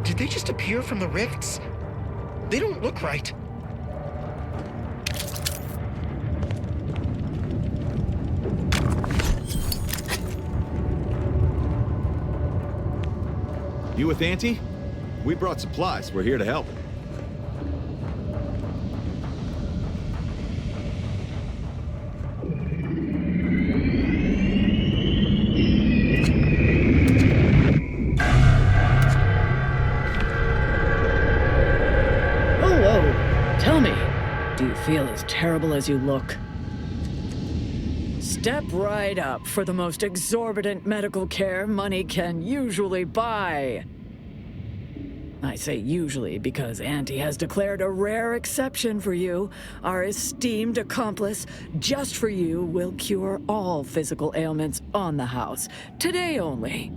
Did they just appear from the rifts? They don't look right. You with Auntie? We brought supplies. We're here to help. Tell me, do you feel as terrible as you look? Step right up for the most exorbitant medical care money can usually buy. I say usually because Auntie has declared a rare exception for you. Our esteemed accomplice, just for you, will cure all physical ailments on the house. Today only.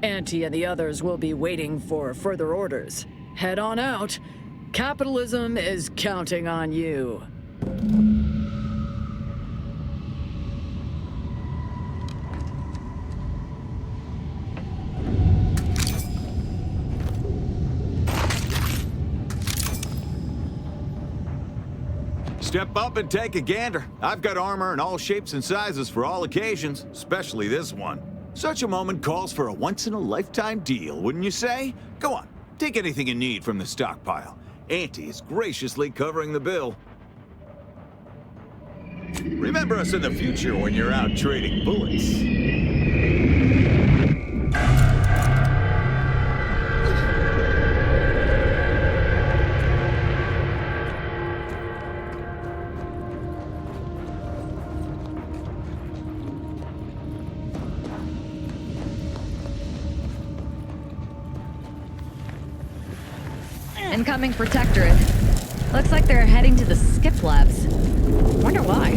Auntie and the others will be waiting for further orders. Head on out. Capitalism is counting on you. Step up and take a gander. I've got armor in all shapes and sizes for all occasions, especially this one. Such a moment calls for a once-in-a-lifetime deal, wouldn't you say? Go on. Take anything you need from the stockpile. Auntie is graciously covering the bill. Remember us in the future when you're out trading bullets. Incoming Protectorate. Looks like they're heading to the skip labs. Wonder why.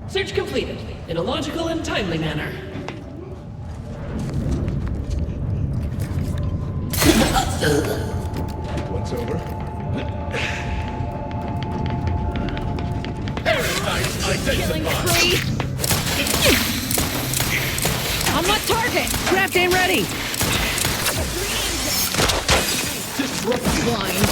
Search completed, in a logical and timely manner. Once over. Killing spree! On what target? Craft game ready! Disrupt blind.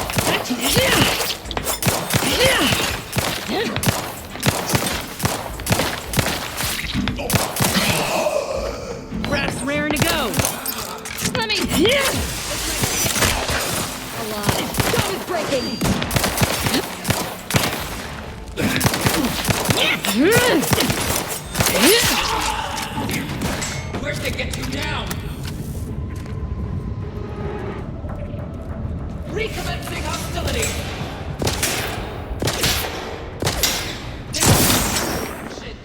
Craft's raring to go! Let me... Alive. Dome is breaking! Where's they get you now? Recommencing hostility! Shit.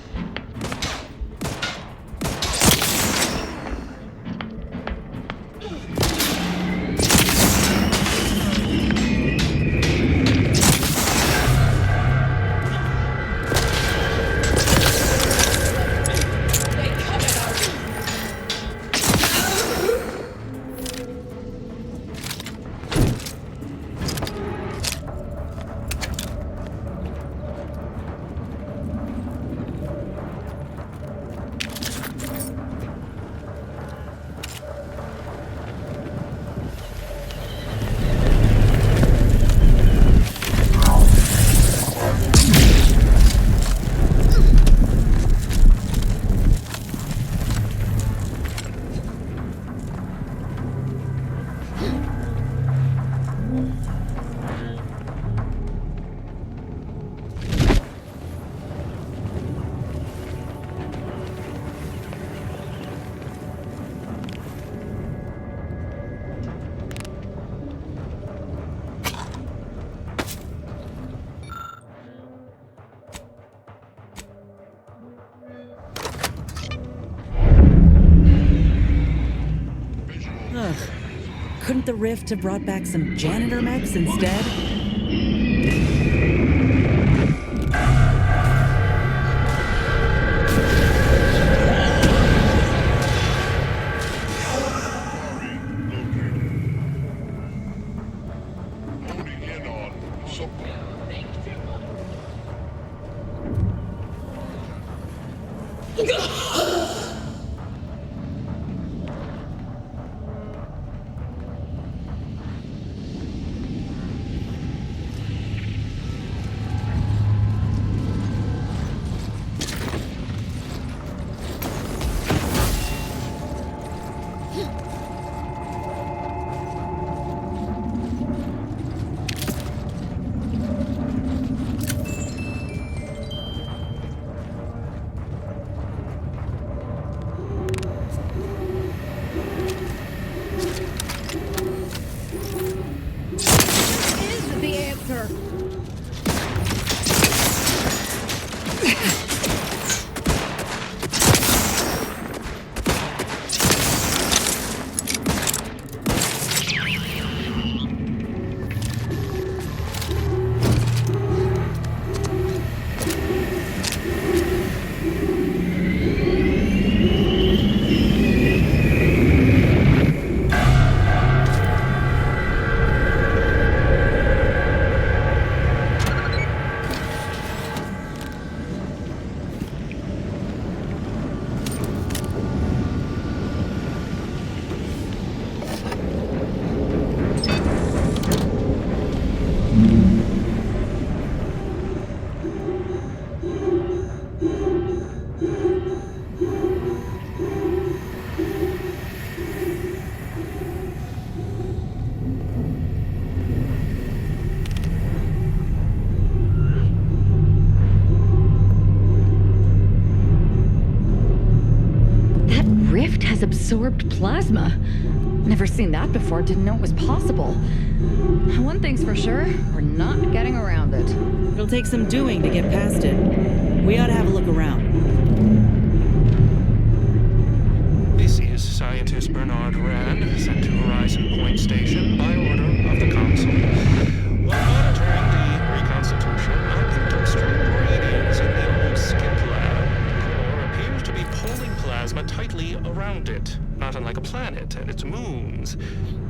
Couldn't the rift have brought back some janitor mechs instead? Absorbed plasma. Never seen that before, didn't know it was possible. One thing's for sure, we're not getting around it. It'll take some doing to get past it. We ought to have a look around. This is scientist Bernard Rand, sent to Horizon Point Station by order of the Consul. While monitoring the reconstitution, I picked up strange readings in the old skip lab. The core appears to be pulling plasma tightly around it, not unlike a planet and its moons.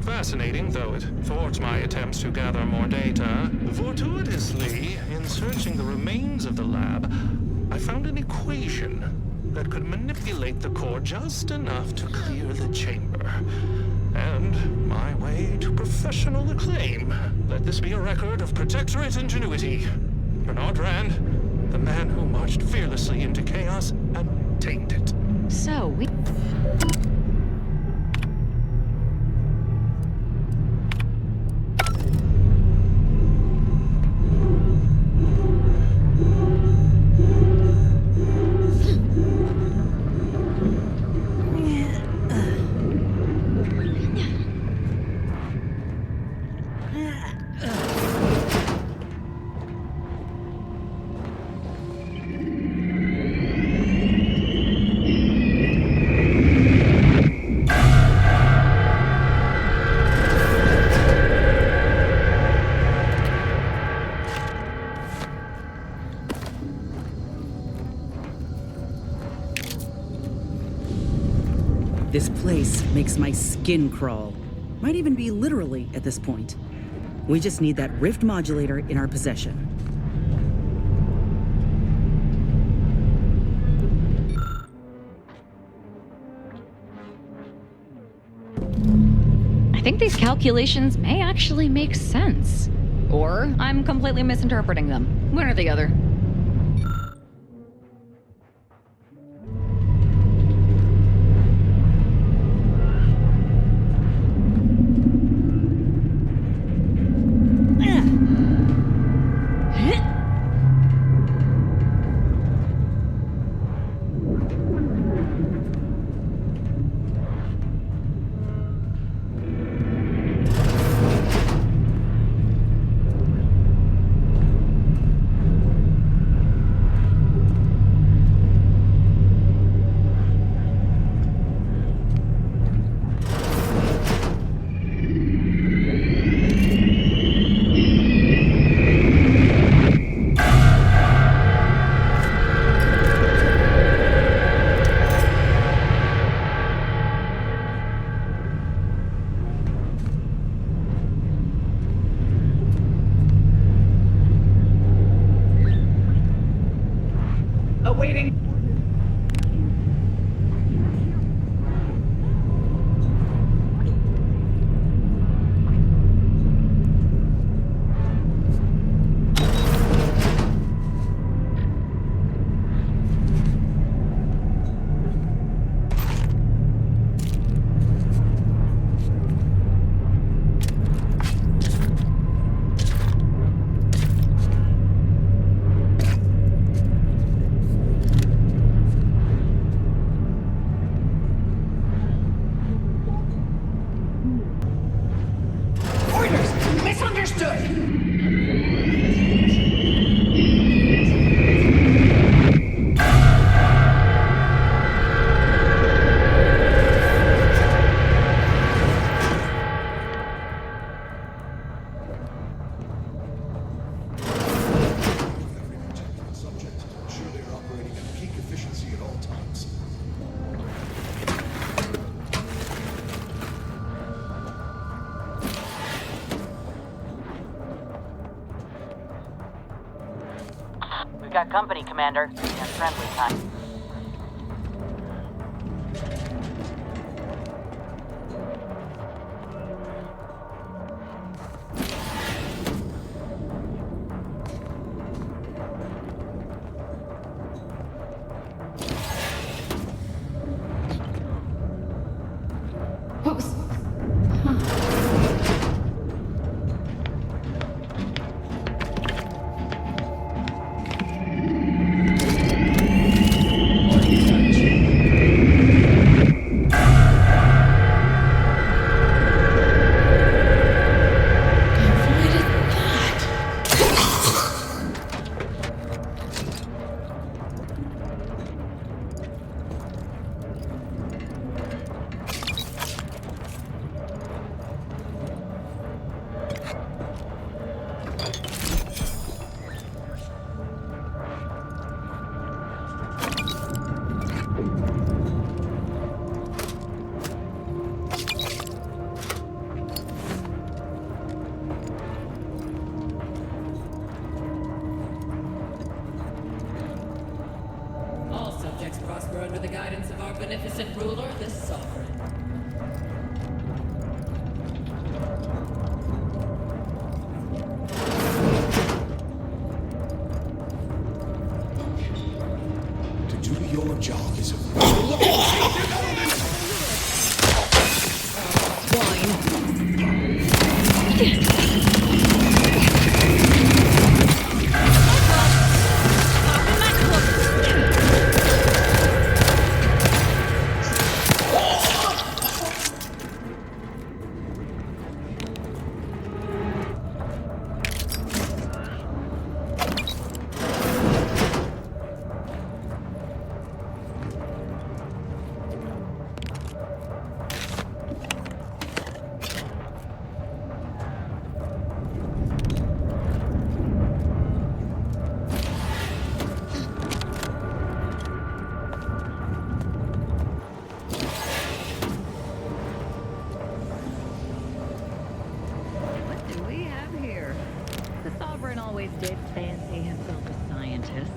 Fascinating, though it thwarts my attempts to gather more data. Fortuitously, in searching the remains of the lab, I found an equation that could manipulate the core just enough to clear the chamber. And my way to professional acclaim. Let this be a record of Protectorate ingenuity. Bernard Rand, the man who marched fearlessly into chaos and tamed it. So, we... This place makes my skin crawl. Might even be literally at this point. We just need that rift modulator in our possession. I think these calculations may actually make sense. Or I'm completely misinterpreting them. One or the other. got company, Commander. In friendly time. What was... All subjects prosper under the guidance of our beneficent ruler, the Sovereign. To do your job is a What do we have here? The Sovereign always did fancy himself a scientist.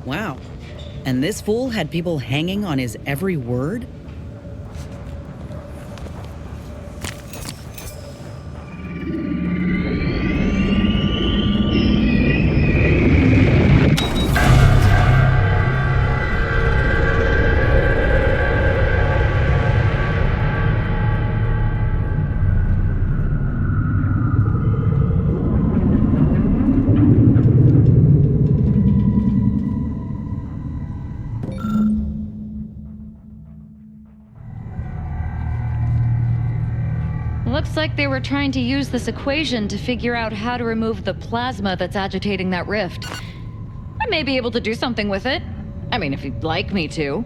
Wow. And this fool had people hanging on his every word? Looks like they were trying to use this equation to figure out how to remove the plasma that's agitating that rift. I may be able to do something with it. I mean, if you'd like me to.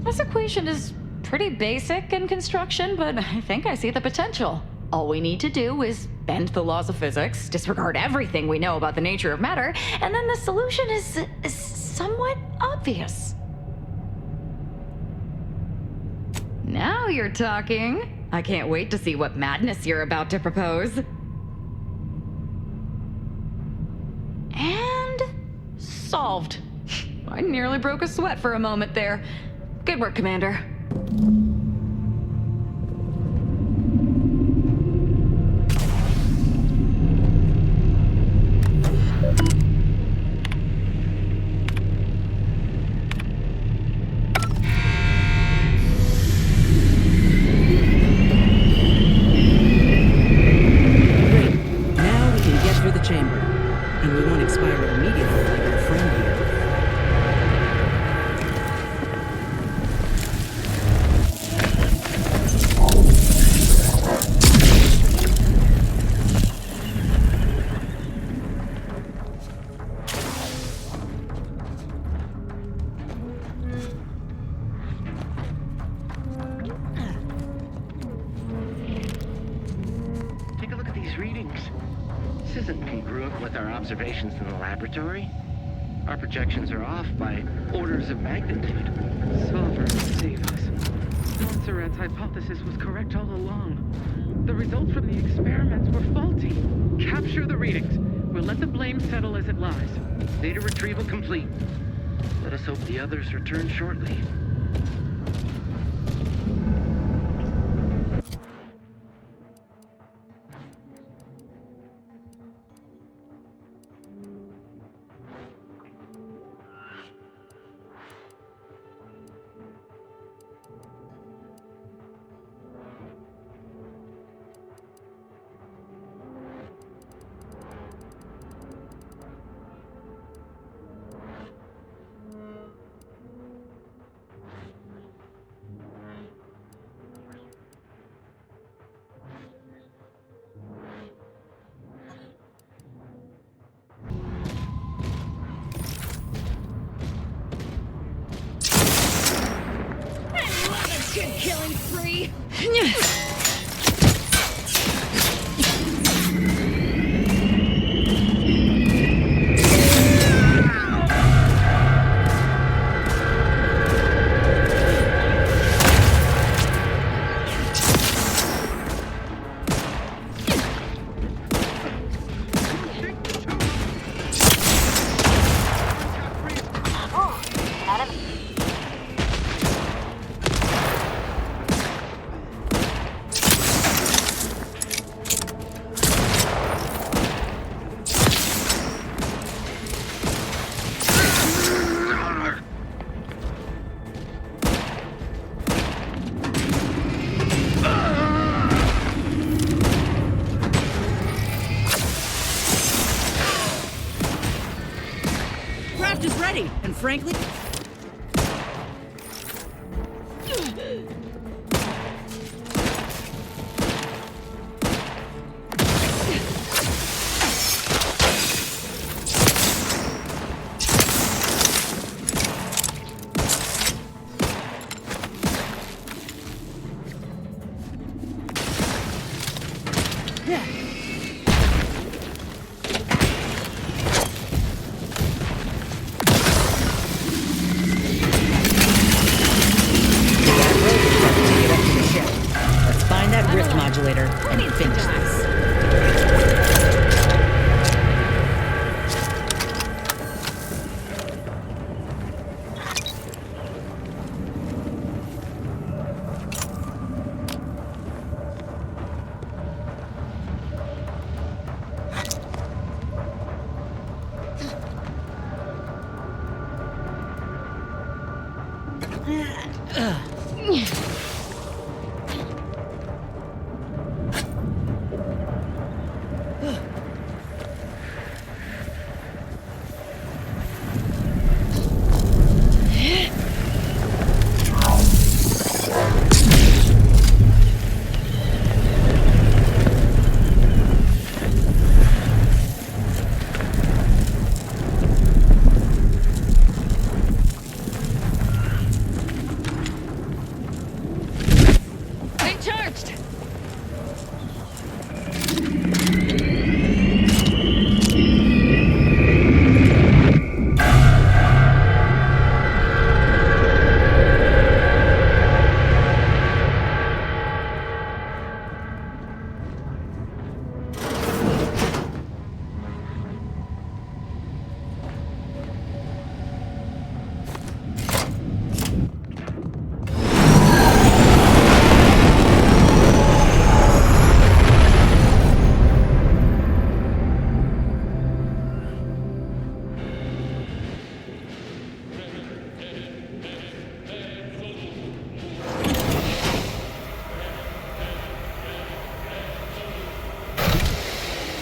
This equation is pretty basic in construction, but I think I see the potential. All we need to do is bend the laws of physics, disregard everything we know about the nature of matter, and then the solution is somewhat obvious. Now you're talking. I can't wait to see what madness you're about to propose. And solved. I nearly broke a sweat for a moment there. Good work, Commander. Now we can get through the chamber. And we won't expire immediately like our friend here. Take a look at these readings. This isn't congruent with our observations in the laboratory. Our projections are off by orders of magnitude. Solver, save us. Montserrat's hypothesis was correct all along. The results from the experiments were faulty. Capture the readings. We'll let the blame settle as it lies. Data retrieval complete. Let us hope the others return shortly. Killing free. Is ready, and frankly...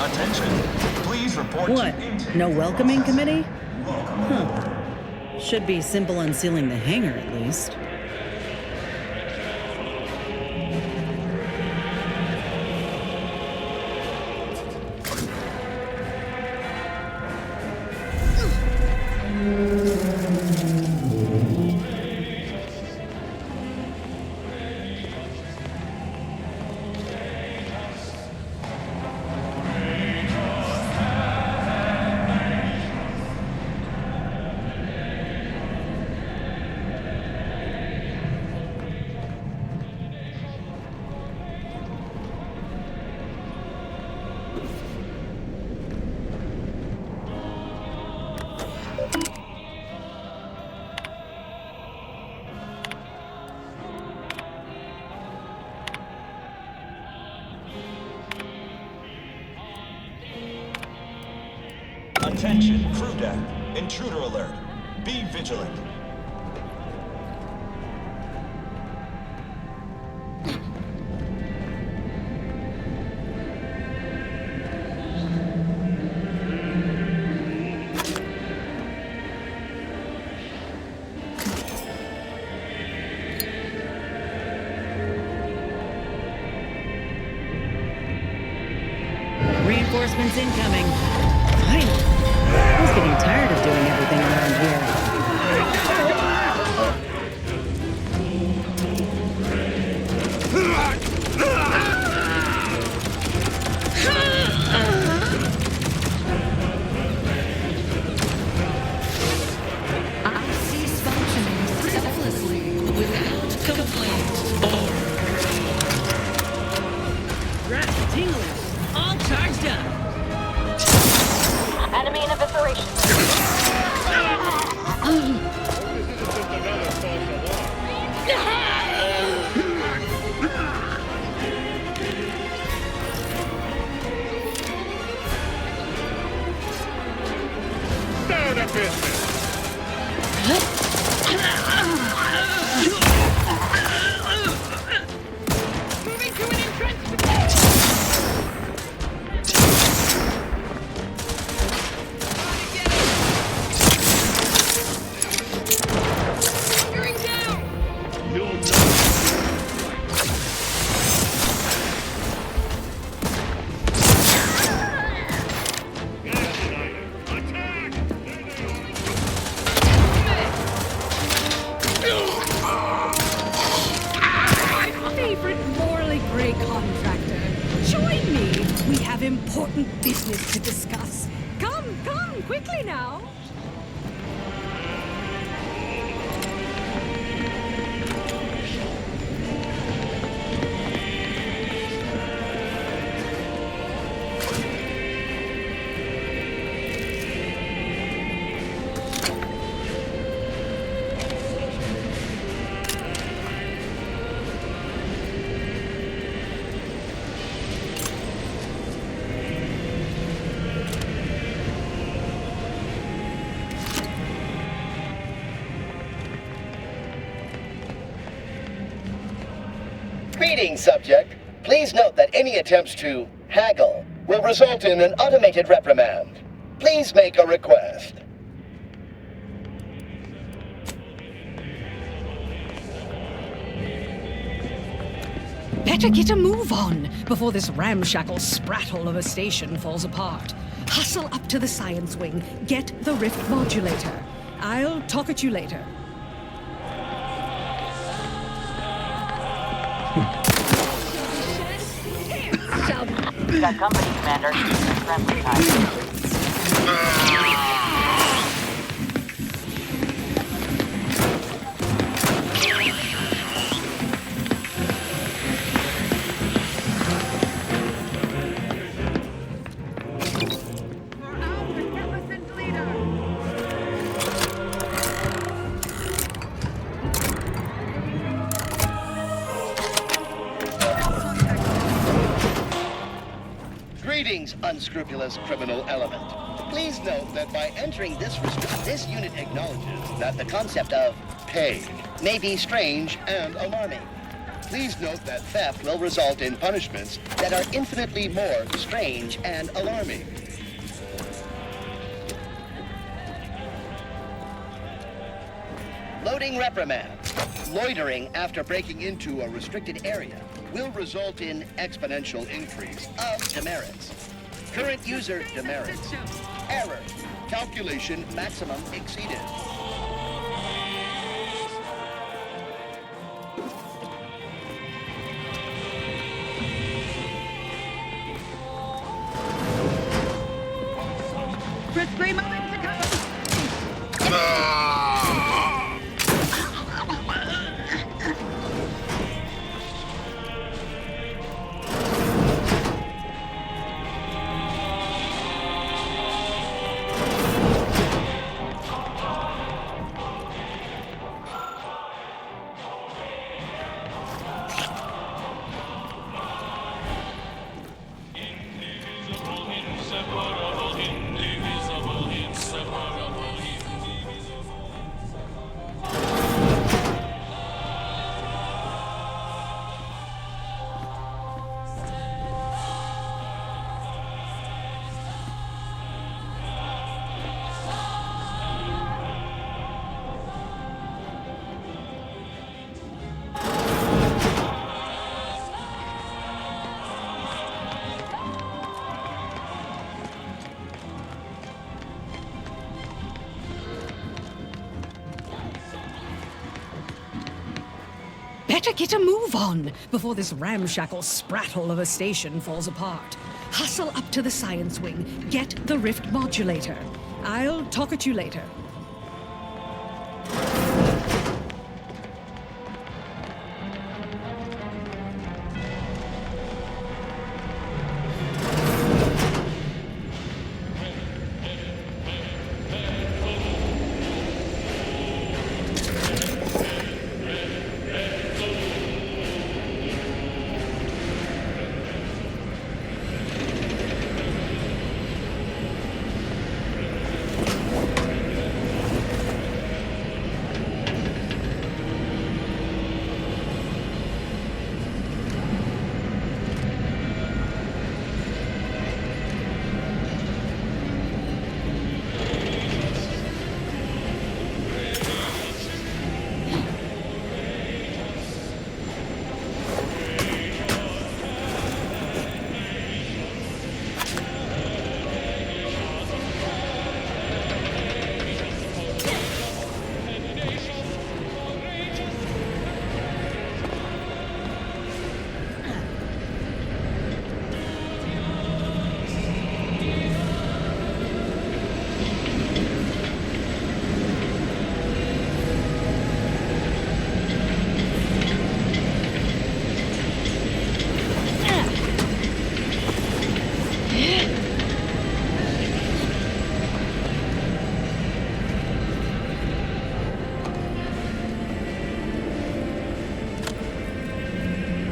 Attention. Please report What? to intake No welcoming process. committee? Welcome. Huh. Should be simple unsealing the hangar, at least. Attention, crew deck. Intruder alert. Be vigilant. Reinforcements incoming. Finally. I was getting tired of doing everything around here. I cease functioning selflessly without complaint. Rats tingling. All charged up. Enemy in evisceration. Down to business. Moving to an entrenchment. Firing down. Favorite morally gray contractor. Join me. We have important business to discuss. Come, quickly now. Greetings, subject. Please note that any attempts to haggle will result in an automated reprimand. Please make a request. Better get a move on before this ramshackle sprattle of a station falls apart. Hustle up to the science wing. Get the rift modulator. I'll talk at you later. Got company, Commander. Friendly time. Greetings, unscrupulous criminal element. Please note that by entering this unit acknowledges that the concept of pay may be strange and alarming. Please note that theft will result in punishments that are infinitely more strange and alarming. Loading reprimand. Loitering after breaking into a restricted area will result in exponential increase of demerits. Current user demerits. Error. Calculation maximum exceeded. Press play moment to come. Better get a move on before this ramshackle sprattle of a station falls apart. Hustle up to the science wing. Get the rift modulator. I'll talk at you later.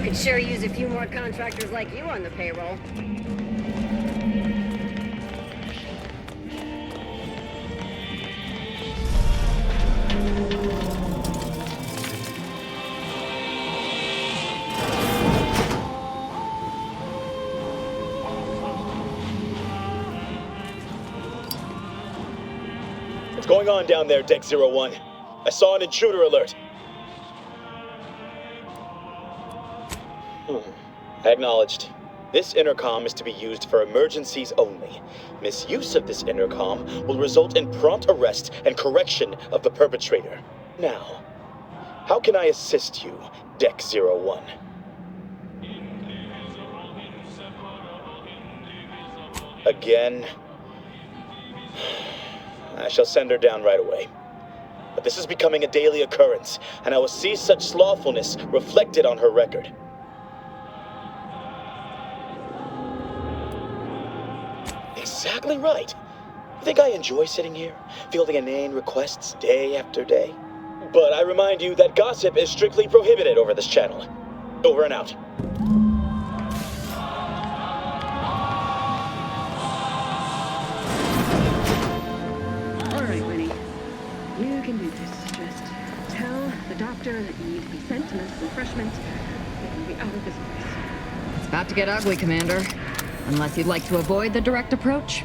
Could sure use a few more contractors like you on the payroll. What's going on down there, Deck 01? I saw an intruder alert. Acknowledged. This intercom is to be used for emergencies only. Misuse of this intercom will result in prompt arrest and correction of the perpetrator. Now, how can I assist you, Deck 01? Again? I shall send her down right away. But this is becoming a daily occurrence, and I will see such slothfulness reflected on her record. Exactly right. You think I enjoy sitting here, fielding inane requests day after day? But I remind you that gossip is strictly prohibited over this channel. Over and out. All right, Winnie. You can do this. Just tell the doctor that you need to be sent to mental refreshment out of this place. It's about to get ugly, Commander. Unless you'd like to avoid the direct approach.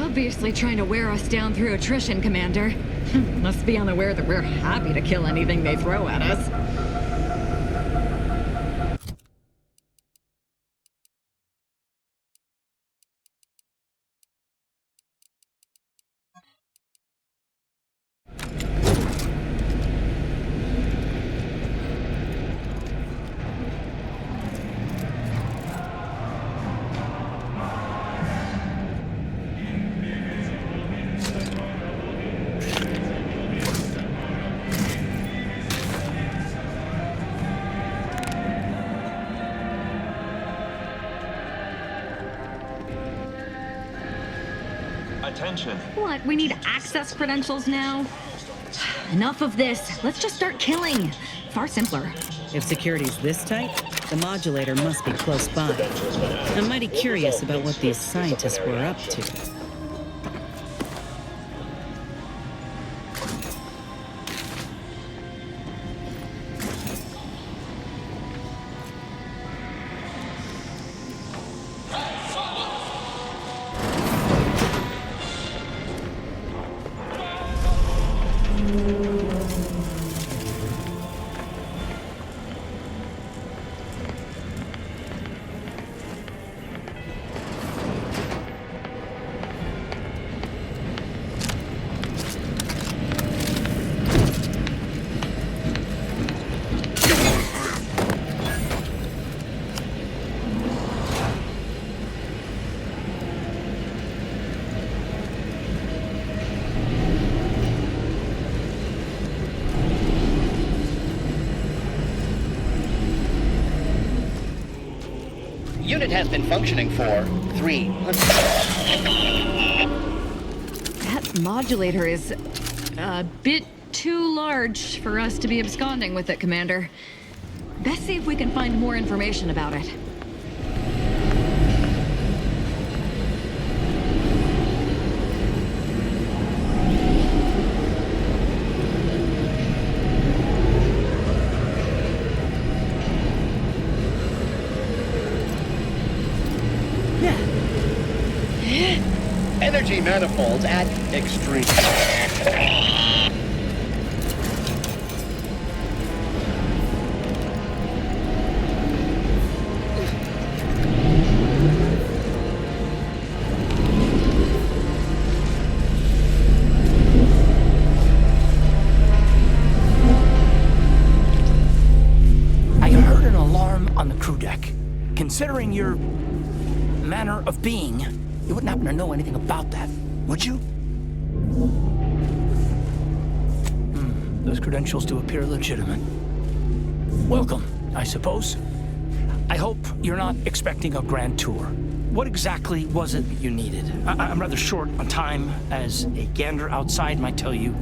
Obviously trying to wear us down through attrition, Commander. Must be unaware that we're happy to kill anything they throw at us. Attention. What? We need access credentials now? Enough of this. Let's just start killing. Far simpler. If security's this tight, the modulator must be close by. I'm mighty curious about what these scientists were up to. Unit has been functioning for 300. That modulator is a bit too large for us to be absconding with it, Commander. Best see if we can find more information about it. Energy manifolds at extreme. I heard an alarm on the crew deck. Considering your manner of being, you wouldn't happen to know anything about that, would you? Those credentials do appear legitimate. Welcome, I suppose. I hope you're not expecting a grand tour. What exactly was it you needed? I'm rather short on time, as a gander outside might tell you.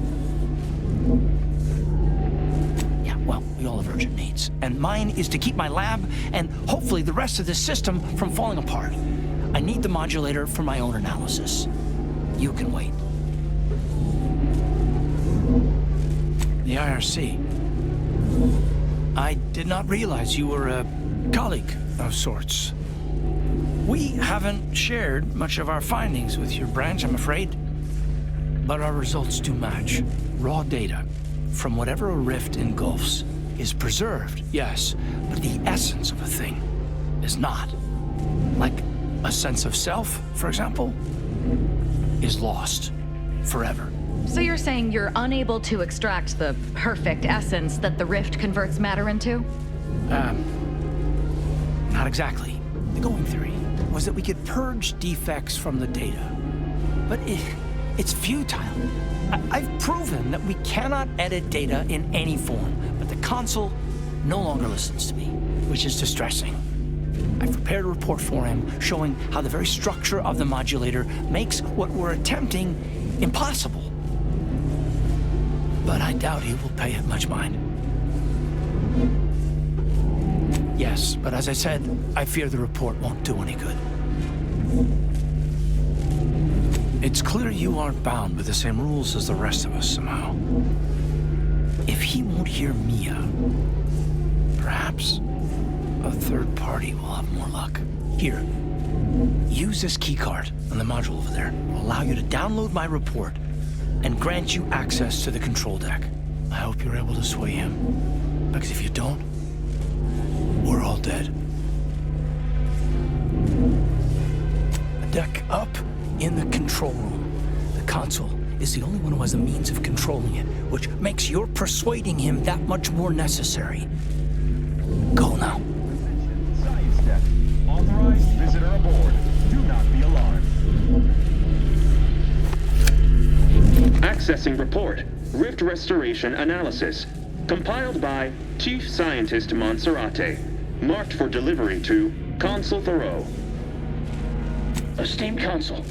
Yeah, well, we all have urgent needs. And mine is to keep my lab, and hopefully the rest of this system, from falling apart. I need the modulator for my own analysis. You can wait. The IRC. I did not realize you were a colleague of sorts. We haven't shared much of our findings with your branch, I'm afraid. But our results do match. Raw data from whatever a rift engulfs is preserved, yes, but the essence of a thing is not. Like a sense of self, for example, is lost forever. So you're saying you're unable to extract the perfect essence that the rift converts matter into? Not exactly. The going theory was that we could purge defects from the data. But it's futile. I've proven that we cannot edit data in any form, but the Consul no longer listens to me, which is distressing. I've prepared a report for him showing how the very structure of the modulator makes what we're attempting impossible. But I doubt he will pay it much mind. Yes, but as I said, I fear the report won't do any good. It's clear you aren't bound with the same rules as the rest of us somehow. If he won't hear me out, perhaps a third party will have more luck. Here, use this keycard on the module over there. It will allow you to download my report and grant you access to the control deck. I hope you're able to sway him, because if you don't, we're all dead. A deck up in the control room. The Consul is the only one who has the means of controlling it, which makes your persuading him that much more necessary. Go now. Science deck. Authorized visitor aboard. Do not be alarmed. Accessing report. Rift restoration analysis. Compiled by Chief Scientist Monserrate. Marked for delivery to Consul Thoreau. Esteemed Consul,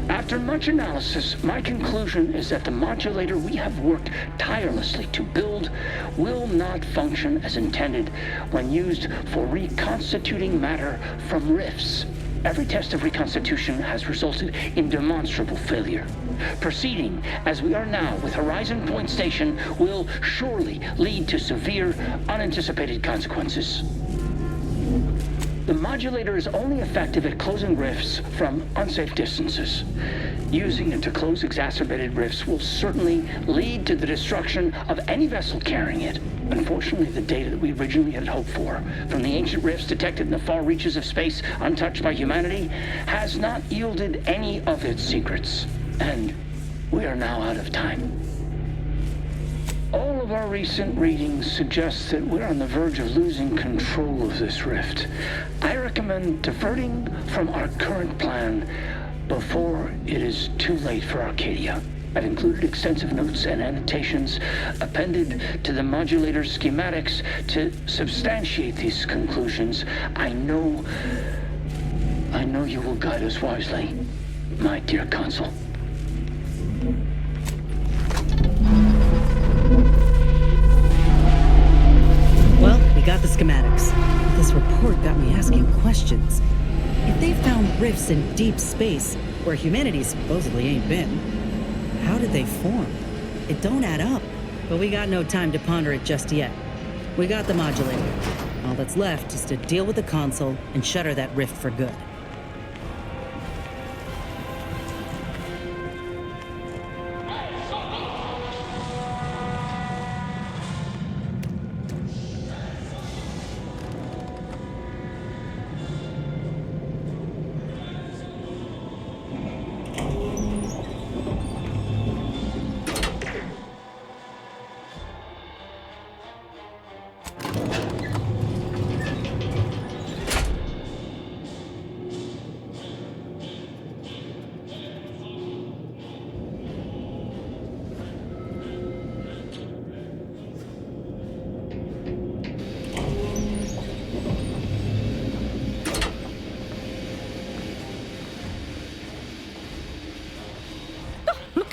after much analysis, my conclusion is that the modulator we have worked tirelessly to build will not function as intended when used for reconstituting matter from rifts. Every test of reconstitution has resulted in demonstrable failure. Proceeding as we are now with Horizon Point Station will surely lead to severe, unanticipated consequences. The modulator is only effective at closing rifts from unsafe distances. Using it to close exacerbated rifts will certainly lead to the destruction of any vessel carrying it. Unfortunately, the data that we originally had hoped for from the ancient rifts detected in the far reaches of space untouched by humanity has not yielded any of its secrets. And we are now out of time. All of our recent readings suggest that we're on the verge of losing control of this rift. I recommend diverting from our current plan before it is too late for Arcadia. I've included extensive notes and annotations appended to the modulator schematics to substantiate these conclusions. I know you will guide us wisely, my dear Consul. Well, we got the schematics. But this report got me asking questions. If they found rifts in deep space, where humanity supposedly ain't been, how did they form? It don't add up. But we got no time to ponder it just yet. We got the modulator. All that's left is to deal with the Consul and shutter that rift for good.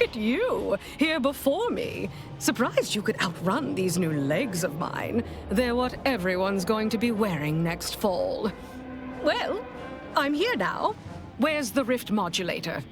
at you, here before me. Surprised you could outrun these new legs of mine. They're what everyone's going to be wearing next fall. Well, I'm here now. Where's the rift modulator?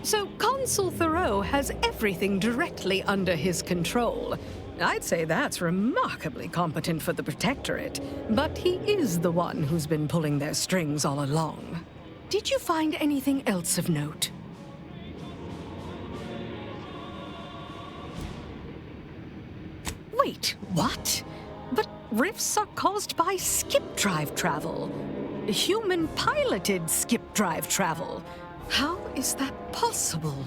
So Consul Thoreau has everything directly under his control. I'd say that's remarkably competent for the Protectorate, but he is the one who's been pulling their strings all along. Did you find anything else of note? Wait, what? But rifts are caused by skip drive travel. Human-piloted skip drive travel. How is that possible?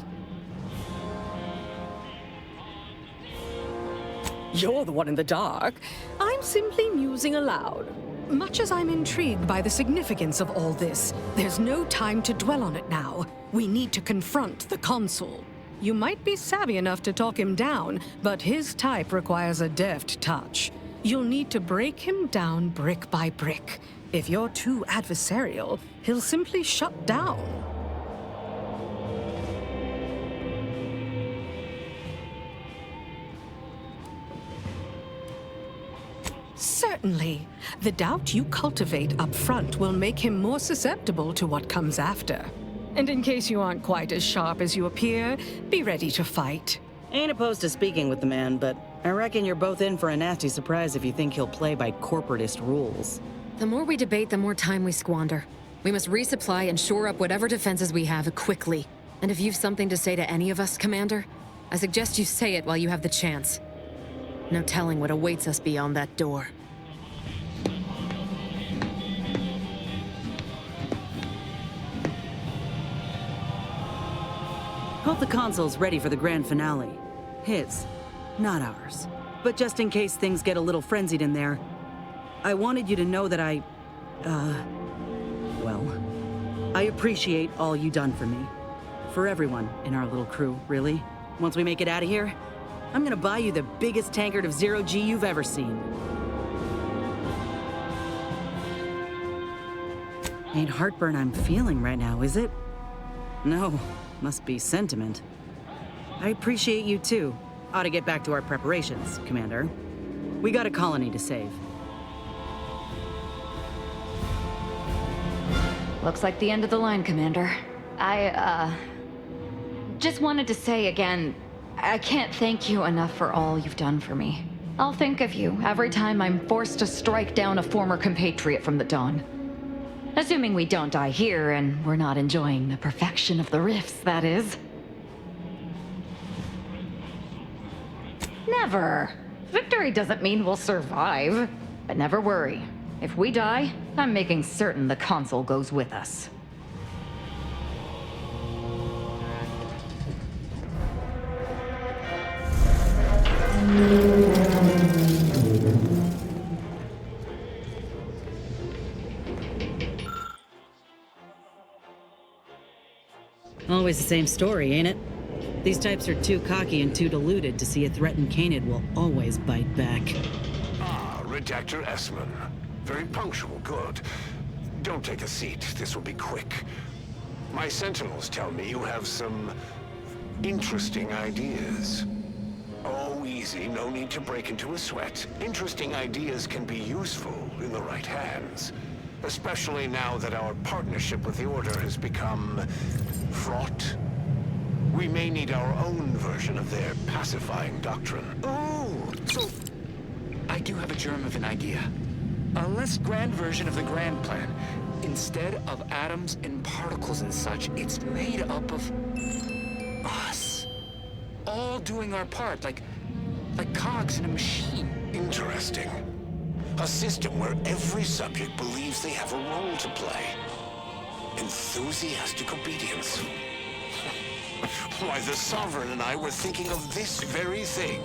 You're the one in the dark. I'm simply musing aloud. Much as I'm intrigued by the significance of all this, there's no time to dwell on it now. We need to confront the Consul. You might be savvy enough to talk him down, but his type requires a deft touch. You'll need to break him down brick by brick. If you're too adversarial, he'll simply shut down. Certainly. The doubt you cultivate up front will make him more susceptible to what comes after. And in case you aren't quite as sharp as you appear, be ready to fight. Ain't opposed to speaking with the man, but I reckon you're both in for a nasty surprise if you think he'll play by corporatist rules. The more we debate, the more time we squander. We must resupply and shore up whatever defenses we have quickly. And if you've something to say to any of us, Commander, I suggest you say it while you have the chance. No telling what awaits us beyond that door. Hope the Consul's ready for the grand finale. His, not ours. But just in case things get a little frenzied in there, I wanted you to know that I appreciate all you done for me. For everyone in our little crew, really. Once we make it out of here, I'm gonna buy you the biggest tankard of zero-G you've ever seen. Ain't heartburn I'm feeling right now, is it? No, must be sentiment. I appreciate you too. Ought to get back to our preparations, Commander. We got a colony to save. Looks like the end of the line, Commander. I just wanted to say again, I can't thank you enough for all you've done for me. I'll think of you every time I'm forced to strike down a former compatriot from the Dawn. Assuming we don't die here and we're not enjoying the perfection of the rifts, that is. Never. Victory doesn't mean we'll survive. But never worry. If we die, I'm making certain the Consul goes with us. Always the same story, ain't it? These types are too cocky and too deluded to see a threatened canid will always bite back. Ah, Redactor Esmond. Very punctual, good. Don't take a seat, this will be quick. My sentinels tell me you have some interesting ideas. Oh, easy, no need to break into a sweat. Interesting ideas can be useful in the right hands. Especially now that our partnership with the Order has become fraught. We may need our own version of their pacifying doctrine. Oh, so I do have a germ of an idea. A less grand version of the grand plan. Instead of atoms and particles and such, it's made up of us. All doing our part, like cogs in a machine. Interesting. A system where every subject believes they have a role to play. Enthusiastic obedience. Why, the Sovereign and I were thinking of this very thing.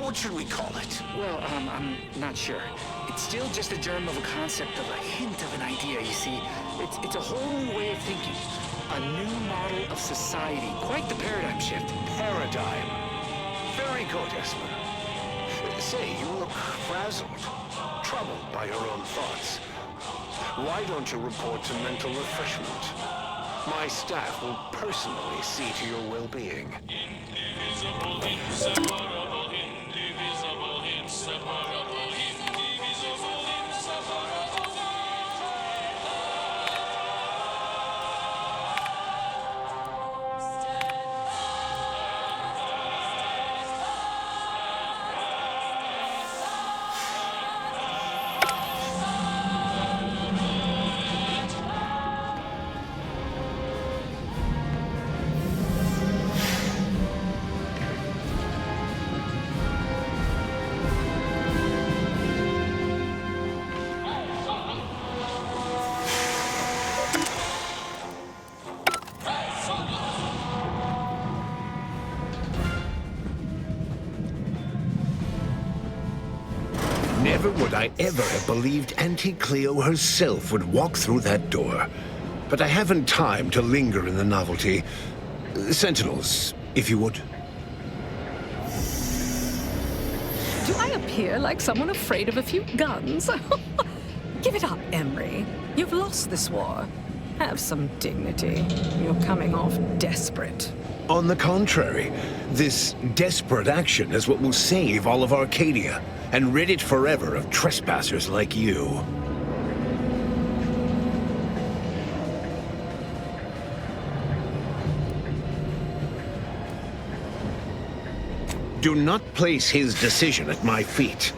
What should we call it? Well, I'm not sure. It's still just a germ of a concept, of a hint of an idea, you see. It's a whole new way of thinking. A new model of society. Quite the paradigm shift. Paradigm. Very good, Esmond. Say, you look frazzled, troubled by your own thoughts. Why don't you report to mental refreshment? My staff will personally see to your well-being. Never would I ever have believed Auntie Cleo herself would walk through that door. But I haven't time to linger in the novelty. Sentinels, if you would. Do I appear like someone afraid of a few guns? Give it up, Emory. You've lost this war. Have some dignity. You're coming off desperate. On the contrary, this desperate action is what will save all of Arcadia and rid it forever of trespassers like you. Do not place his decision at my feet.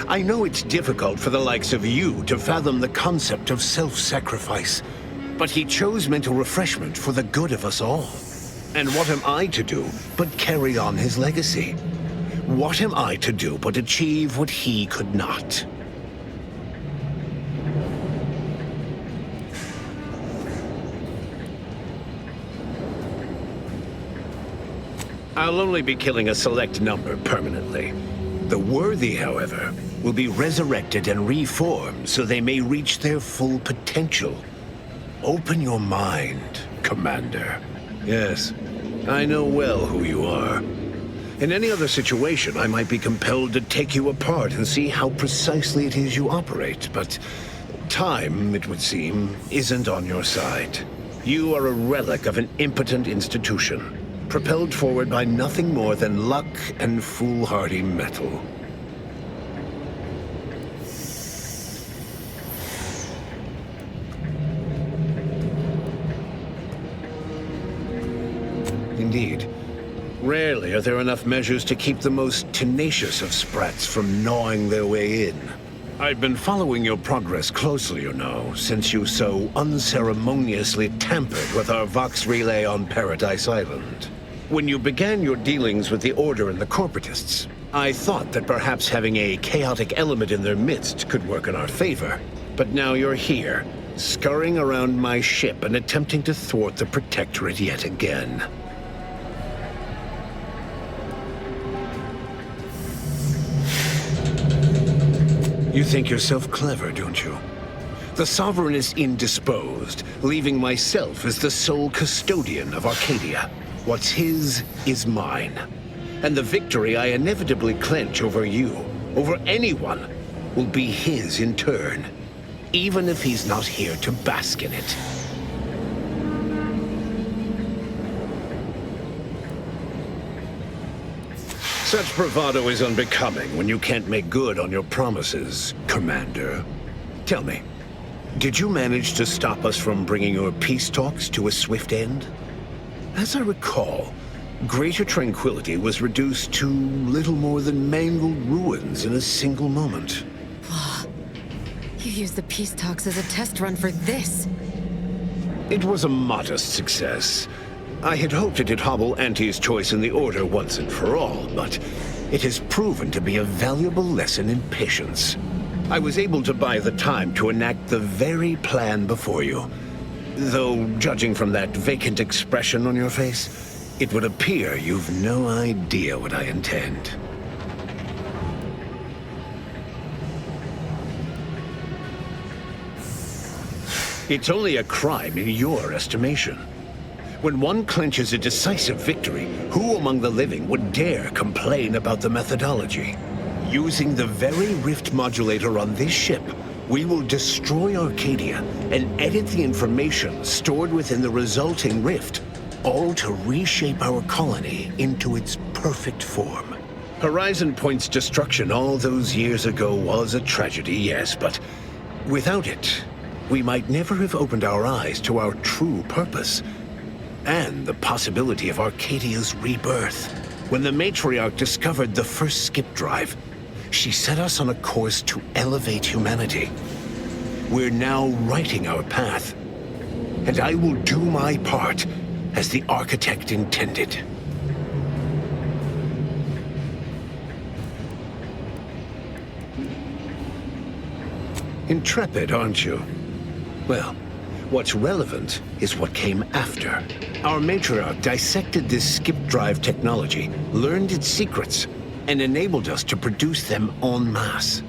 I know it's difficult for the likes of you to fathom the concept of self-sacrifice, but he chose mental refreshment for the good of us all. And what am I to do but carry on his legacy? What am I to do but achieve what he could not? I'll only be killing a select number permanently. The worthy, however, will be resurrected and reformed so they may reach their full potential. Open your mind, Commander. Yes, I know well who you are. In any other situation, I might be compelled to take you apart and see how precisely it is you operate, but time, it would seem, isn't on your side. You are a relic of an impotent institution, propelled forward by nothing more than luck and foolhardy metal. Indeed. Rarely are there enough measures to keep the most tenacious of sprats from gnawing their way in. I've been following your progress closely, you know, since you so unceremoniously tampered with our Vox relay on Paradise Island. When you began your dealings with the Order and the Corporatists, I thought that perhaps having a chaotic element in their midst could work in our favor. But now you're here, scurrying around my ship and attempting to thwart the Protectorate yet again. You think yourself clever, don't you? The Sovereign is indisposed, leaving myself as the sole custodian of Arcadia. What's his is mine. And the victory I inevitably clench over you, over anyone, will be his in turn, even if he's not here to bask in it. Such bravado is unbecoming when you can't make good on your promises, Commander. Tell me, did you manage to stop us from bringing your peace talks to a swift end? As I recall, Greater Tranquility was reduced to little more than mangled ruins in a single moment. You used the peace talks as a test run for this. It was a modest success. I had hoped it'd hobble Auntie's choice in the Order once and for all, but it has proven to be a valuable lesson in patience. I was able to buy the time to enact the very plan before you. Though, judging from that vacant expression on your face, it would appear you've no idea what I intend. It's only a crime in your estimation. When one clinches a decisive victory, who among the living would dare complain about the methodology? Using the very rift modulator on this ship We will destroy Arcadia and edit the information stored within the resulting rift, all to reshape our colony into its perfect form. Horizon Point's destruction all those years ago was a tragedy, yes, but without it, we might never have opened our eyes to our true purpose and the possibility of Arcadia's rebirth. When the matriarch discovered the first skip drive, she set us on a course to elevate humanity. We're now writing our path, and I will do my part as the architect intended. Intrepid, aren't you? Well, what's relevant is what came after. Our matriarch dissected this skip drive technology, learned its secrets, and enabled us to produce them en masse,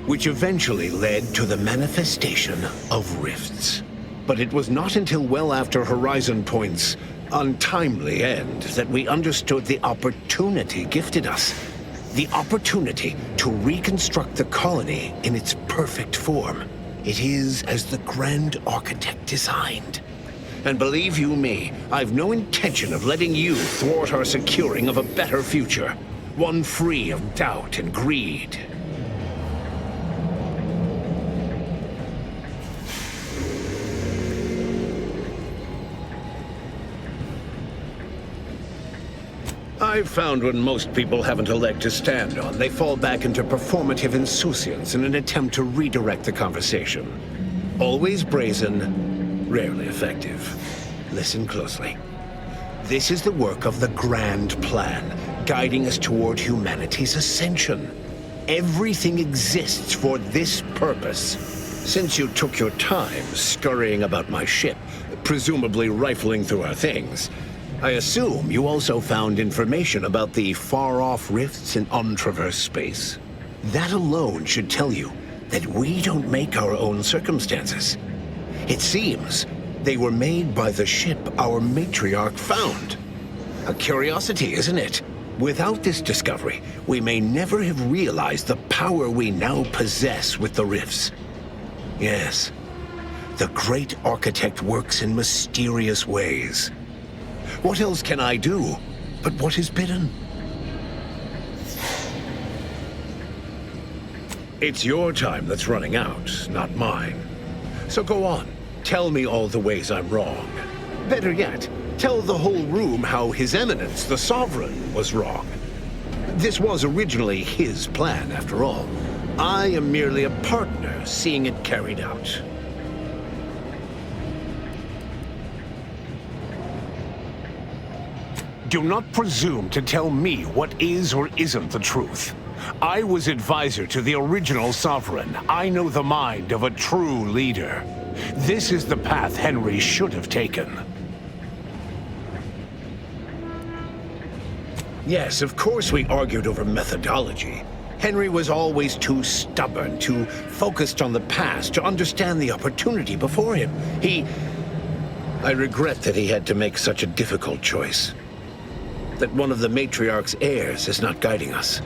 which eventually led to the manifestation of rifts. But it was not until well after Horizon Point's untimely end that we understood the opportunity gifted us. The opportunity to reconstruct the colony in its perfect form. It is as the Grand Architect designed. And believe you me, I've no intention of letting you thwart our securing of a better future. One free of doubt and greed. I've found when most people haven't a leg to stand on, they fall back into performative insouciance in an attempt to redirect the conversation. Always brazen, rarely effective. Listen closely. This is the work of the Grand Plan, guiding us toward humanity's ascension. Everything exists for this purpose. Since you took your time scurrying about my ship, presumably rifling through our things, I assume you also found information about the far-off rifts in untraversed space. That alone should tell you that we don't make our own circumstances. It seems they were made by the ship our matriarch found. A curiosity, isn't it? Without this discovery, we may never have realized the power we now possess with the rifts. Yes, the great architect works in mysterious ways. What else can I do but what is bidden? It's your time that's running out, not mine. So go on, tell me all the ways I'm wrong. Better yet, tell the whole room how His Eminence, the Sovereign, was wrong. This was originally his plan, after all. I am merely a partner seeing it carried out. Do not presume to tell me what is or isn't the truth. I was advisor to the original Sovereign. I know the mind of a true leader. This is the path Henry should have taken. Yes, of course we argued over methodology. Henry was always too stubborn, too focused on the past to understand the opportunity before him. I regret that he had to make such a difficult choice. That one of the matriarch's heirs is not guiding us.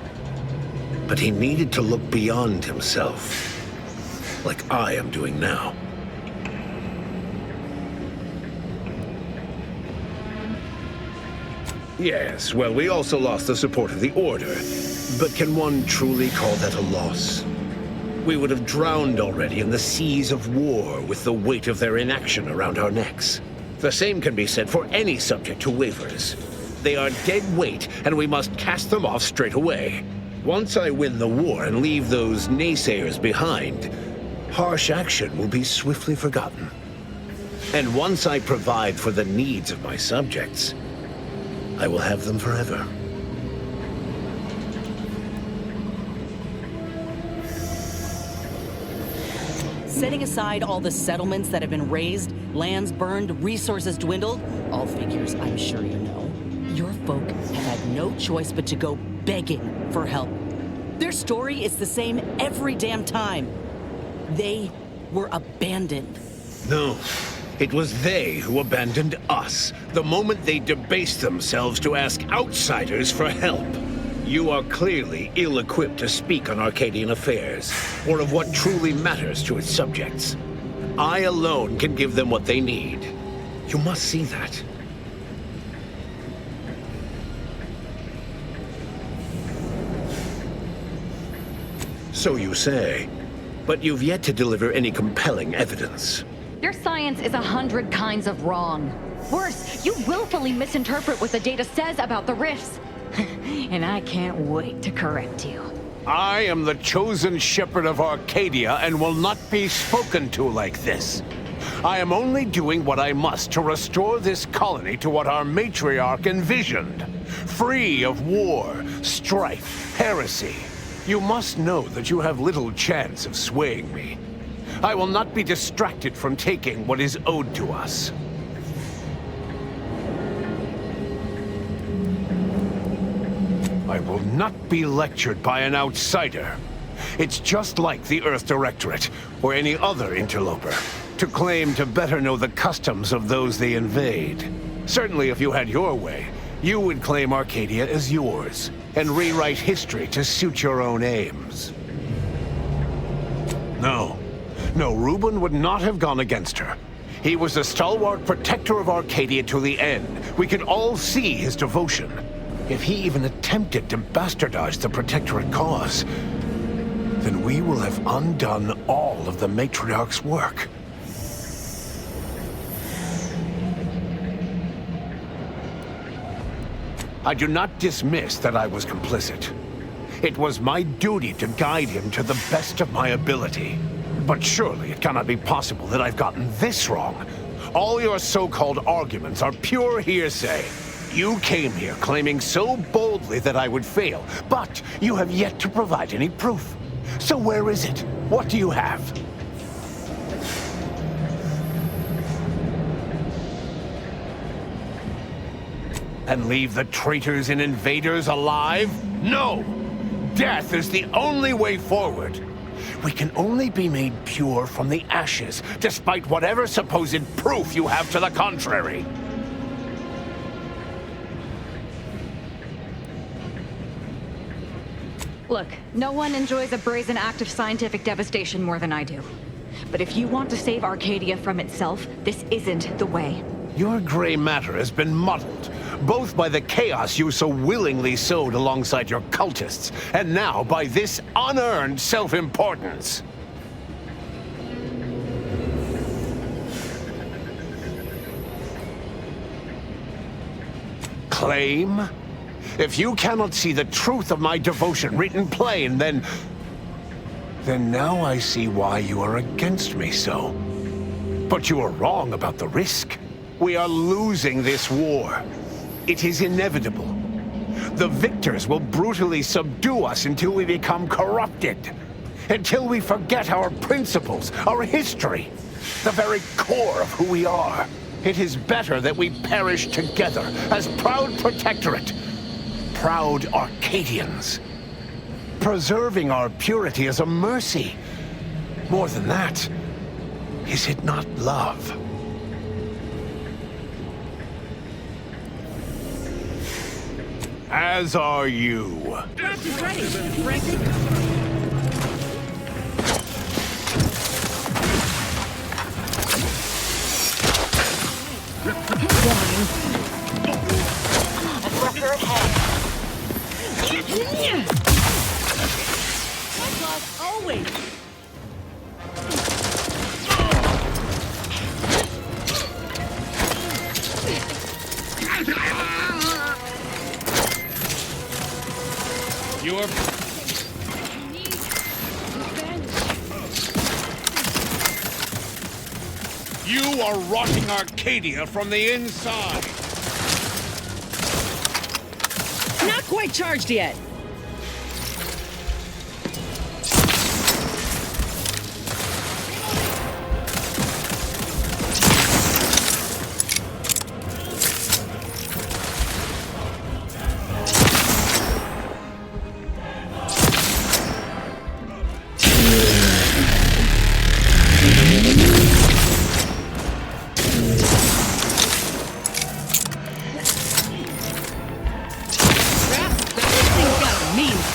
But he needed to look beyond himself, like I am doing now. Yes, well, we also lost the support of the Order. But can one truly call that a loss? We would have drowned already in the seas of war with the weight of their inaction around our necks. The same can be said for any subject who wavers. They are dead weight, and we must cast them off straight away. Once I win the war and leave those naysayers behind, harsh action will be swiftly forgotten. And once I provide for the needs of my subjects, I will have them forever. Setting aside all the settlements that have been razed, lands burned, resources dwindled, all figures I'm sure you know, your folk have had no choice but to go begging for help. Their story is the same every damn time. They were abandoned. No, it was they who abandoned us the moment they debased themselves to ask outsiders for help. You are clearly ill-equipped to speak on Arcadian affairs, or of what truly matters to its subjects. I alone can give them what they need. You must see that. So you say, but you've yet to deliver any compelling evidence. Your science is 100 kinds of wrong. Worse, you willfully misinterpret what the data says about the rifts. And I can't wait to correct you. I am the chosen shepherd of Arcadia and will not be spoken to like this. I am only doing what I must to restore this colony to what our matriarch envisioned. Free of war, strife, heresy. You must know that you have little chance of swaying me. I will not be distracted from taking what is owed to us. I will not be lectured by an outsider. It's just like the Earth Directorate, or any other interloper, to claim to better know the customs of those they invade. Certainly if you had your way, you would claim Arcadia as yours, and rewrite history to suit your own aims. No, Reuben would not have gone against her. He was a stalwart protector of Arcadia to the end. We could all see his devotion. If he even attempted to bastardize the Protectorate cause, then we will have undone all of the Matriarch's work. I do not dismiss that I was complicit. It was my duty to guide him to the best of my ability. But surely it cannot be possible that I've gotten this wrong. All your so-called arguments are pure hearsay. You came here claiming so boldly that I would fail, but you have yet to provide any proof. So where is it? What do you have? And leave the traitors and invaders alive? No! Death is the only way forward. We can only be made pure from the ashes, despite whatever supposed proof you have to the contrary. Look, no one enjoys a brazen act of scientific devastation more than I do. But if you want to save Arcadia from itself, this isn't the way. Your gray matter has been muddled, both by the chaos you so willingly sowed alongside your cultists, and now by this unearned self-importance. Claim? If you cannot see the truth of my devotion written plain, then now I see why you are against me so. But you are wrong about the risk. We are losing this war. It is inevitable. The victors will brutally subdue us until we become corrupted. Until we forget our principles, our history, the very core of who we are. It is better that we perish together as proud Protectorate. Proud Arcadians. Preserving our purity is a mercy. More than that, is it not love? As are you. Draft is ready, Frankie. Aggressor ahead. Always. You are... You are rotting Arcadia from the inside. Not quite charged yet.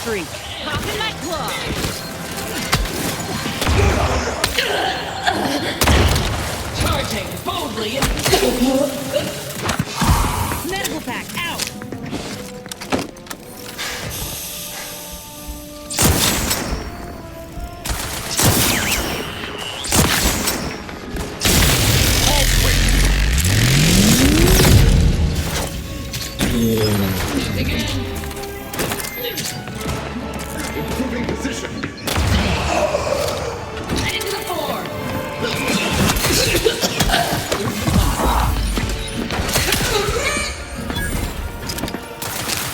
freak. Hop in my claw. Charging boldly. Medical pack, out! Improving position. Heading to the floor.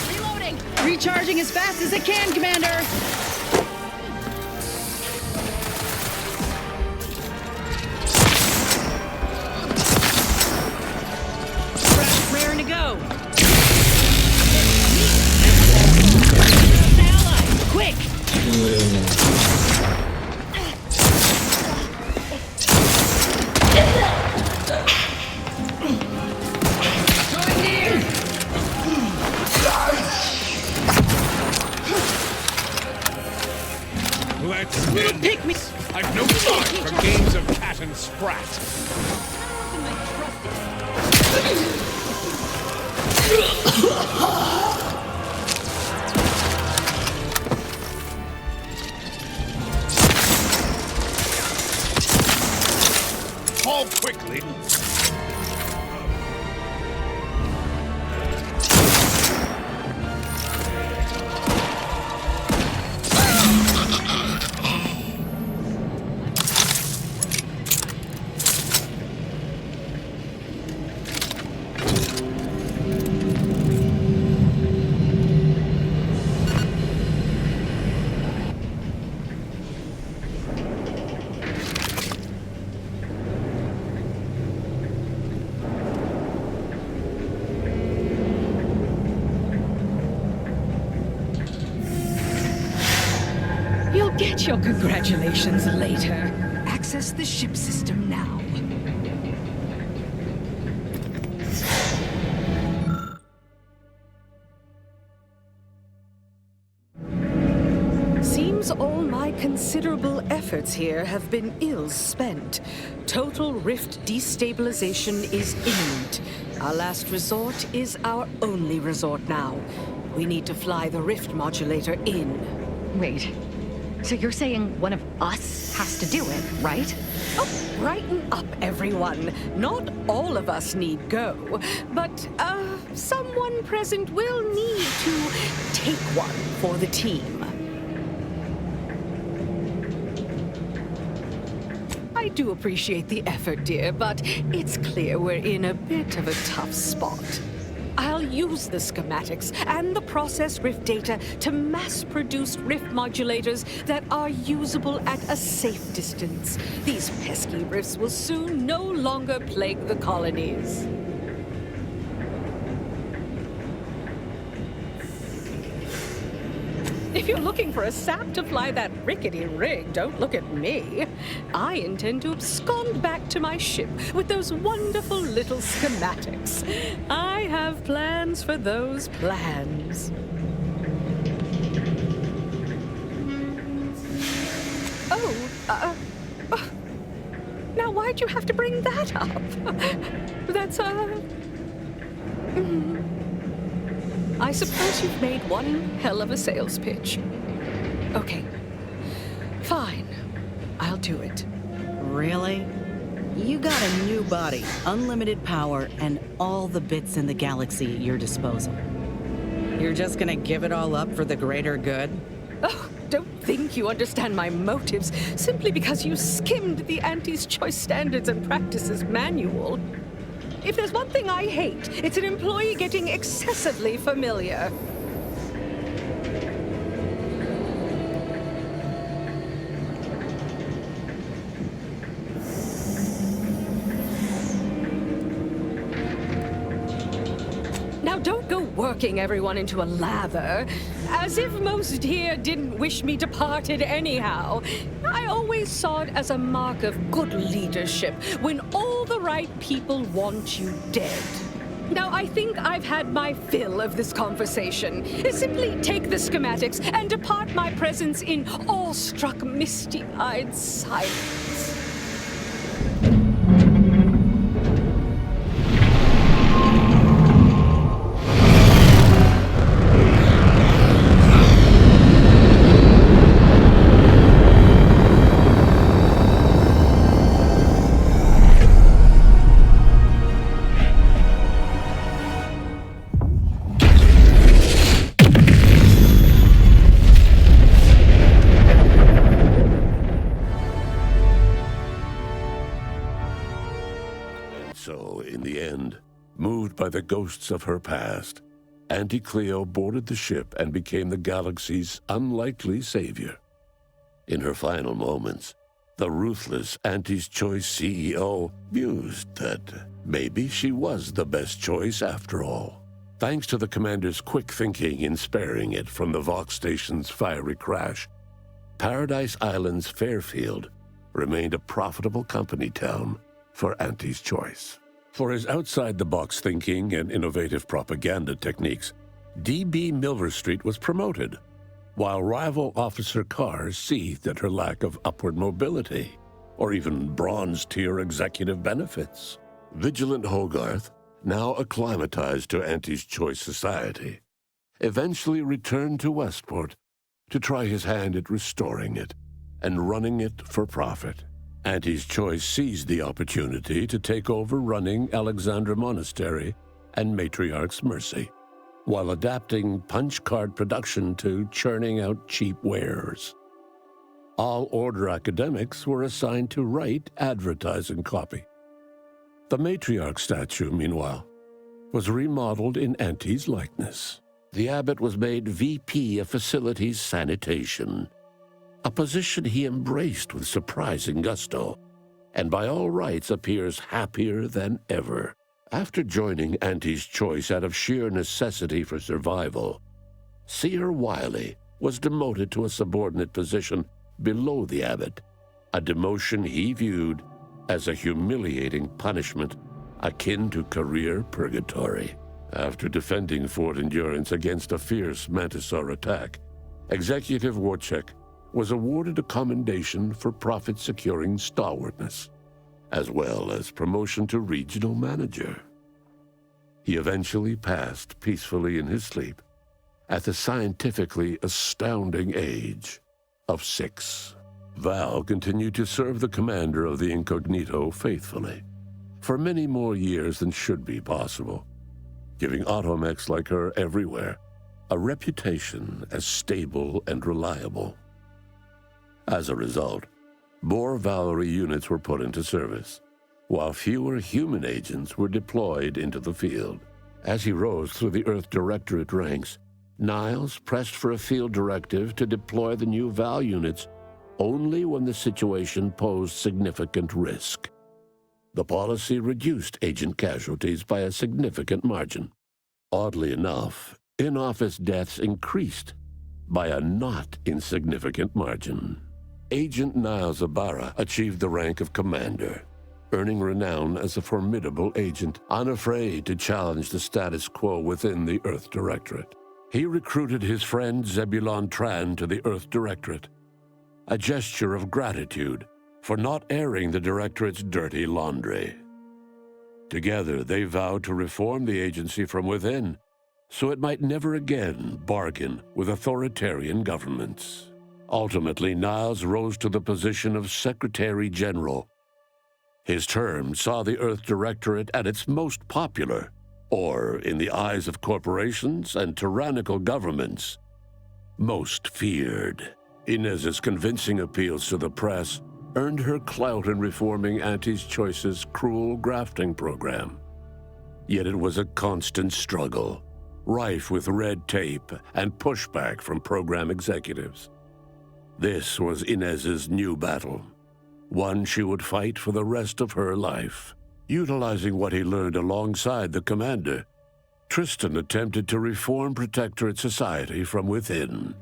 Reloading! Recharging as fast as it can, Commander! Raring to go. Quick! Let's end this. I've no time for games of cat and sprat. Fall quickly. You'll get your congratulations later. Access the ship system now. Seems all my considerable efforts here have been ill spent. Total rift destabilization is imminent. Our last resort is our only resort now. We need to fly the rift modulator in. Wait. So you're saying one of us has to do it, right? Oh, brighten up, everyone. Not all of us need go, but, someone present will need to take one for the team. I do appreciate the effort, dear, but it's clear we're in a bit of a tough spot. I'll use the schematics and the process rift data to mass-produce rift modulators that are usable at a safe distance. These pesky rifts will soon no longer plague the colonies. If you're looking for a sap to fly that rickety rig, don't look at me. I intend to abscond back to my ship with those wonderful little schematics. I have plans for those plans. Now why'd you have to bring that up? That's, I suppose you've made one hell of a sales pitch. Okay. Fine. I'll do it. Really? You got a new body, unlimited power, and all the bits in the galaxy at your disposal. You're just gonna give it all up for the greater good? Oh, don't think you understand my motives simply because you skimmed the Auntie's Choice Standards and Practices manual. If there's one thing I hate, it's an employee getting excessively familiar. Now don't go working everyone into a lather. As if most here didn't wish me departed anyhow. I always saw it as a mark of good leadership when all the right people want you dead. Now, I think I've had my fill of this conversation. Simply take the schematics and depart my presence in awe-struck, misty-eyed silence. So, in the end, moved by the ghosts of her past, Auntie Cleo boarded the ship and became the galaxy's unlikely savior. In her final moments, the ruthless Auntie's Choice CEO mused that maybe she was the best choice after all. Thanks to the commander's quick thinking in sparing it from the Vox station's fiery crash, Paradise Island's Fairfield remained a profitable company town for Auntie's Choice. For his outside-the-box thinking and innovative propaganda techniques, D.B. Milverstreet was promoted, while rival Officer Carr seethed at her lack of upward mobility, or even bronze-tier executive benefits. Vigilant Hogarth, now acclimatized to Auntie's Choice society, eventually returned to Westport to try his hand at restoring it and running it for profit. Auntie's Choice seized the opportunity to take over running Alexandra Monastery and Matriarch's Mercy, while adapting punch card production to churning out cheap wares. All Order academics were assigned to write advertising copy. The Matriarch statue, meanwhile, was remodeled in Auntie's likeness. The abbot was made VP of Facilities Sanitation, a position he embraced with surprising gusto, and by all rights appears happier than ever. After joining Auntie's Choice out of sheer necessity for survival, Seer Wiley was demoted to a subordinate position below the abbot, a demotion he viewed as a humiliating punishment akin to career purgatory. After defending Fort Endurance against a fierce Mantisaur attack, Executive Warchek was awarded a commendation for profit-securing stalwartness, as well as promotion to regional manager. He eventually passed peacefully in his sleep at the scientifically astounding age of 6. Val continued to serve the commander of the Incognito faithfully for many more years than should be possible, giving automechs like her everywhere a reputation as stable and reliable. As a result, more Valerie units were put into service, while fewer human agents were deployed into the field. As he rose through the Earth Directorate ranks, Niles pressed for a field directive to deploy the new Val units only when the situation posed significant risk. The policy reduced agent casualties by a significant margin. Oddly enough, in-office deaths increased by a not insignificant margin. Agent Niles Ibarra achieved the rank of commander, earning renown as a formidable agent, unafraid to challenge the status quo within the Earth Directorate. He recruited his friend Zebulon Tran to the Earth Directorate, a gesture of gratitude for not airing the Directorate's dirty laundry. Together, they vowed to reform the agency from within, so it might never again bargain with authoritarian governments. Ultimately, Niles rose to the position of Secretary General. His term saw the Earth Directorate at its most popular, or, in the eyes of corporations and tyrannical governments, most feared. Inez's convincing appeals to the press earned her clout in reforming Auntie's Choice's cruel grafting program. Yet it was a constant struggle, rife with red tape and pushback from program executives. This was Inez's new battle, one she would fight for the rest of her life. Utilizing what he learned alongside the commander, Tristan attempted to reform Protectorate society from within.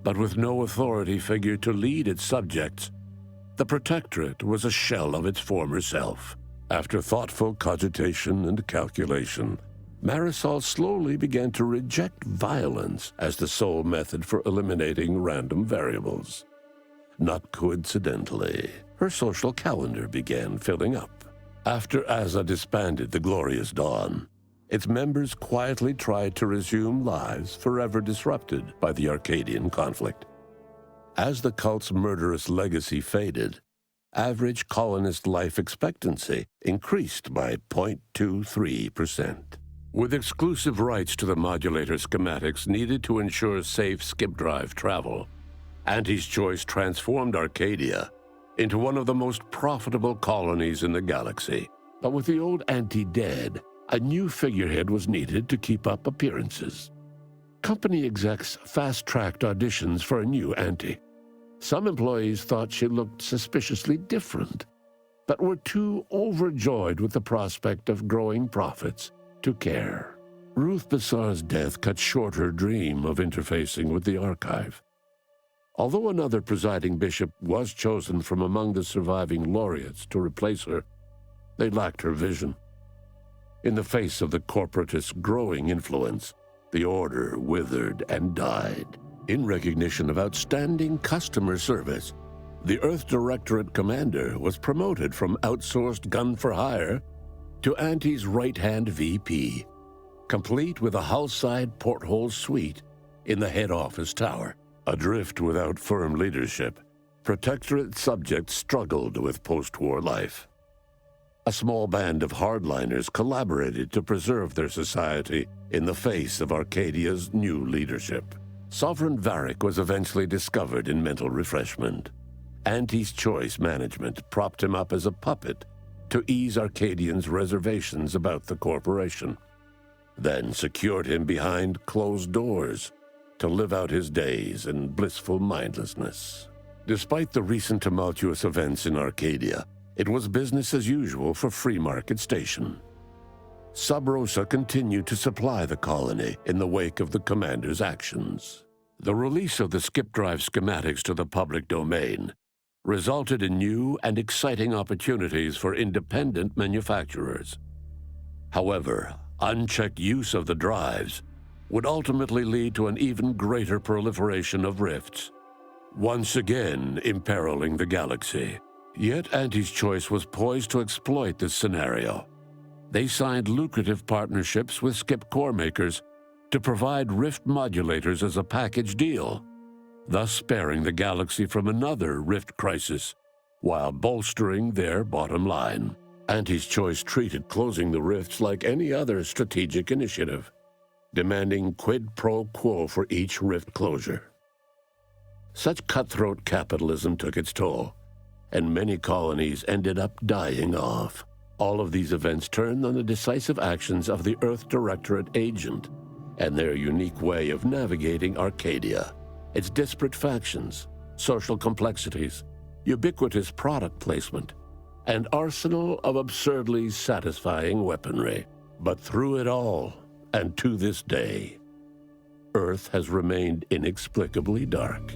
But with no authority figure to lead its subjects, the Protectorate was a shell of its former self. After thoughtful cogitation and calculation, Marisol slowly began to reject violence as the sole method for eliminating random variables. Not coincidentally, her social calendar began filling up. After Aza disbanded the Glorious Dawn, its members quietly tried to resume lives forever disrupted by the Arcadian conflict. As the cult's murderous legacy faded, average colonist life expectancy increased by 0.23%. With exclusive rights to the modulator schematics needed to ensure safe skip drive travel, Auntie's Choice transformed Arcadia into one of the most profitable colonies in the galaxy. But with the old Auntie dead, a new figurehead was needed to keep up appearances. Company execs fast-tracked auditions for a new Auntie. Some employees thought she looked suspiciously different, but were too overjoyed with the prospect of growing profits to care. Ruth Bassar's death cut short her dream of interfacing with the archive. Although another presiding bishop was chosen from among the surviving laureates to replace her, they lacked her vision. In the face of the corporatist's growing influence, the order withered and died. In recognition of outstanding customer service, the Earth Directorate commander was promoted from outsourced gun-for-hire to Auntie's right-hand VP, complete with a hull-side porthole suite in the head office tower. Adrift without firm leadership, Protectorate subjects struggled with post-war life. A small band of hardliners collaborated to preserve their society in the face of Arcadia's new leadership. Sovereign Varric was eventually discovered in mental refreshment. Auntie's Choice management propped him up as a puppet to ease Arcadians' reservations about the corporation, then secured him behind closed doors to live out his days in blissful mindlessness. Despite the recent tumultuous events in Arcadia, it was business as usual for Free Market Station. Sub Rosa continued to supply the colony in the wake of the commander's actions. The release of the skip drive schematics to the public domain resulted in new and exciting opportunities for independent manufacturers. However, unchecked use of the drives would ultimately lead to an even greater proliferation of rifts, once again imperiling the galaxy. Yet Auntie's Choice was poised to exploit this scenario. They signed lucrative partnerships with skip core makers to provide rift modulators as a package deal, thus sparing the galaxy from another rift crisis while bolstering their bottom line. Auntie's Choice treated closing the rifts like any other strategic initiative, demanding quid pro quo for each rift closure. Such cutthroat capitalism took its toll, and many colonies ended up dying off. All of these events turned on the decisive actions of the Earth Directorate Agent and their unique way of navigating Arcadia, its disparate factions, social complexities, ubiquitous product placement, and arsenal of absurdly satisfying weaponry. But through it all, and to this day, Earth has remained inexplicably dark.